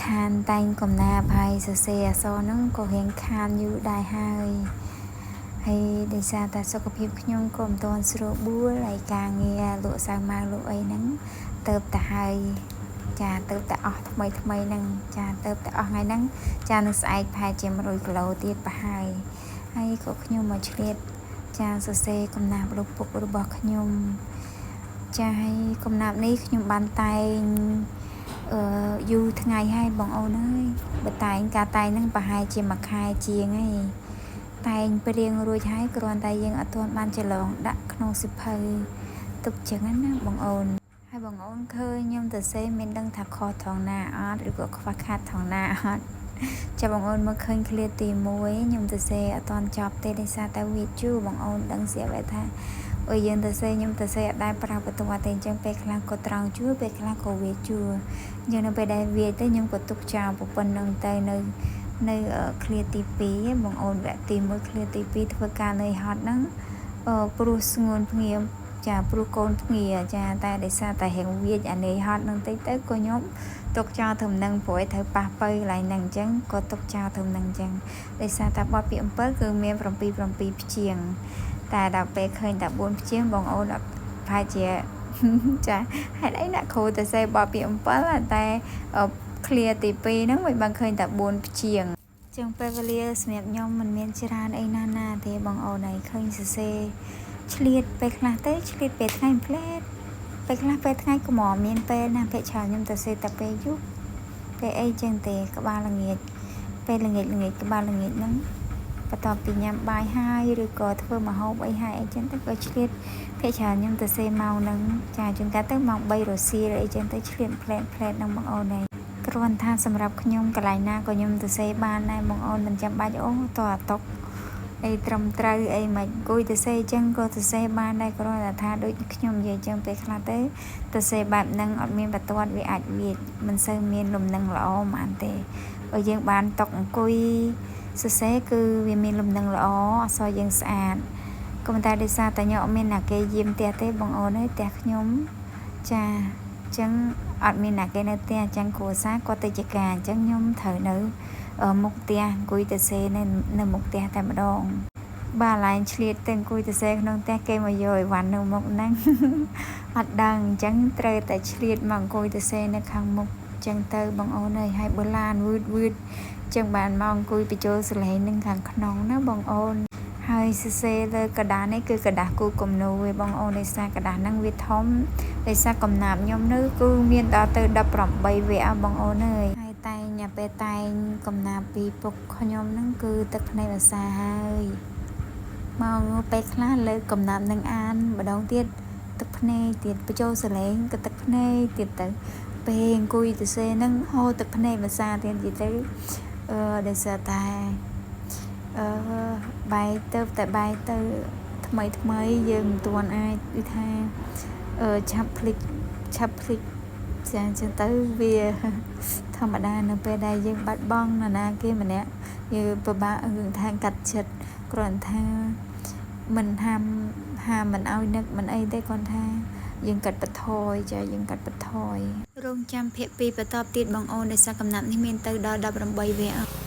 ខានតែងកំណាប់ហើយសរសេរអក្សរហ្នឹងក៏រៀងខានយូរដែរហើយដោយសារតែសុខភាពខ្ញុំក៏មិនទាន់ស្រួលបួលហើយការងារលក់សាវម៉ាវលក់អីហ្នឹងទៅតែហើយចាទៅតែអស់ថ្មីហ្នឹងចាទៅតែអស់ថ្ងៃហ្នឹងចានឹងស្អែកប្រហែលជា100គីឡូទៀតប្រហែលហើយក៏ខ្ញុំមកឆ្លៀតចាសរសេរកំណាព្យលោកពុករបស់ខ្ញុំចាហើយកំណាព្យនេះខ្ញុំបានតែងយូរថ្ងៃហើយបងអូនអើយបើតែងការតែងហ្នឹងប្រហែលជាមួយខែជាងហើយតែងព្រៀងរួចហើយគ្រាន់តែយើងអត់ទាន់បានច្រឡងដាក់ក្នុងសិភៅទុកចឹងណាបងអូនហើយបងអូនឃើញខ្ញុំទៅសេមានដឹងថាខុសថងណាអត់ឬក៏ខ្វះខាតថងណាអត់ចាំបងអូនមកឃើញឃ្លាទី1ខ្ញុំទៅសេអត់ទាន់ចប់ទេដោយសារតែវាជូរបងអូនដឹងស្រាប់ថាអើយយើងទៅសេខ្ញុំទៅសេអត់ដែរប្រើបន្ទាត់ទេអញ្ចឹងពេលខ្លះក៏ត្រង់ជួរពេលខ្លះក៏វាជួរអញ្ចឹងនៅពេលដែលវាទៅខ្ញុំក៏ទុកចោលប៉ុណ្្នឹងទៅនៅឃ្លាទី2បងអូនវគ្គទី1ឃ្លាទី2ធ្វើការនឿយហត់ហ្នឹងព្រោះស្ងួនភ្ងៀមចាព្រោះកូនភ្ងាចាតែដោយសារតែរៀងវាចអានឿយហត់ហ្នឹងតិចទៅក៏ខ្ញុំទុកចោលត្រឹមហ្នឹងព្រោះឲ្យត្រូវប៉ះបើកន្លែងហ្នឹងអញ្ចឹងក៏ទុកចោលត្រឹមហ្នឹងអញ្ចឹងដោយសារតែបទពាក្យ7គឺមាន7ព្យាង្គតែដល់ពេលឃើញតែ4ព្យាង្គបងអូនអត់ប្រហែលជាចាហេតុអីអ្នកគ្រូទៅសេបទពាក្យ7តែឃ្លាទី2ហ្នឹងមិនបានឃើញតែ4ព្យាង្គចឹងពេលវេលាសម្រាប់ខ្ញុំមិនមានច្រើនអីណាទេបងអូនហើយឃើញសរសេរឆ្លៀតពេលខ្លះទៅឆ្លៀតពេលថ្ងៃផ្លែតពេលខ្លះពេលថ្ងៃក៏មកមានពេលណាពេលច្រើនខ្ញុំទៅសេតែពេលយប់ពេលអីចឹងទេក្បាលល្ងាចពេលល្ងាចក្បាលល្ងាចហ្នឹងបន្ទាប់ពីញ៉ាំបាយហើយឬក៏ធ្វើម្ហូបអីហើយអីចឹងទៅក៏ឆ្លៀតពេលច្រើនខ្ញុំទៅសេម៉ោងហ្នឹងចាជួនកាលទៅម៉ោង3រសៀលអីចឹងទៅឆ្លៀតផ្លែតហ្នឹងបងអូនហើយគ្រាន់ថាសម្រាប់ខ្ញុំកន្លែងណាក៏ខ្ញុំទៅសេបានដែរបងអូនមិនចាំបាច់អូតអាតុកអីត្រឹមត្រូវអីមិនអង្គុយទៅសេអញ្ចឹងក៏ទៅសេបានដែរគ្រាន់តែថាដូចខ្ញុំនិយាយអញ្ចឹងពេលខ្លះទៅសេបែបហ្នឹងអត់មានបន្ទាត់វាអាចវាមិនសូវមានលំនឹងល្អហ្មងទេបើយើងបានតុកអង្គុយសរសេរគឺវាមានលំនឹងល្អអក្សរយើងស្អាតក៏ប៉ុន្តែដោយសារតែខ្ញុំអត់មានអ្នកគេយាមផ្ទះទេបងអូនអើយផ្ទះខ្ញុំចាអញ្ចឹងអត់មានអ្នកគេនៅផ្ទះអញ្ចឹងគ្រួសារគាត់ទៅជាការអញ្ចឹងខ្ញុំត្រូវនៅមុខផ្ទះអង្គុយទៅសេនៅមុខផ្ទះតែម្ដងបាទឡាញឆ្លៀតទៅអង្គុយទៅសេក្នុងផ្ទះគេមកយកអីវ៉ាន់នៅមុខហ្នឹងអត់ដឹងអញ្ចឹងត្រូវតែឆ្លៀតមកអង្គុយទៅសេនៅខាងមុខអញ្ចឹងទៅបងអូនអើយហើយបើឡានវឺតចឹងបានមកអង្គុយបញ្ចូលសលេងនឹងខាងក្នុងណាបងអូនហើយសរសេរលើกระดาษនេះគឺกระดาษគូគំនូរឯបងអូនដោយសារกระดาษហ្នឹងវាធំដោយសារកំណាព្យខ្ញុំនៅគឺមានដល់ទៅ18វគ្គបងអូនអើយហើយតែងពេលតែងកំណាព្យពីពុកខ្ញុំហ្នឹងគឺទឹកភ្នែកភាសាហើយមកពេលខ្លះលើកំណាព្យនឹងអានម្ដងទៀតទឹកភ្នែកទៀតបញ្ចូលសលេងក៏ទឹកភ្នែកទៀតទៅពេលអង្គុយទៅសេហ្នឹងហូរទឹកភ្នែកភាសាទៀតទៅដោយសារតែបាយទៅថ្មីយើងមិនទាន់អាចដូចថាឆាប់ភ្លេចចាអញ្ចឹងទៅវាធម្មតានៅពេលដែលយើងបាត់បង់នរណាគេម្នាក់យើងពិបាករឿងថាកាត់ចិត្តគ្រាន់ថាមិនហាមមិនឲ្យនឹកមិនអីទេគ្រាន់ថាយើងកាត់បន្ថយចាយើងកាត់បន្ថយរងចាំភាគ2បន្តទៀតបងអូនដោយសារកំណាប់នេះមានទៅដល់18វគ្គ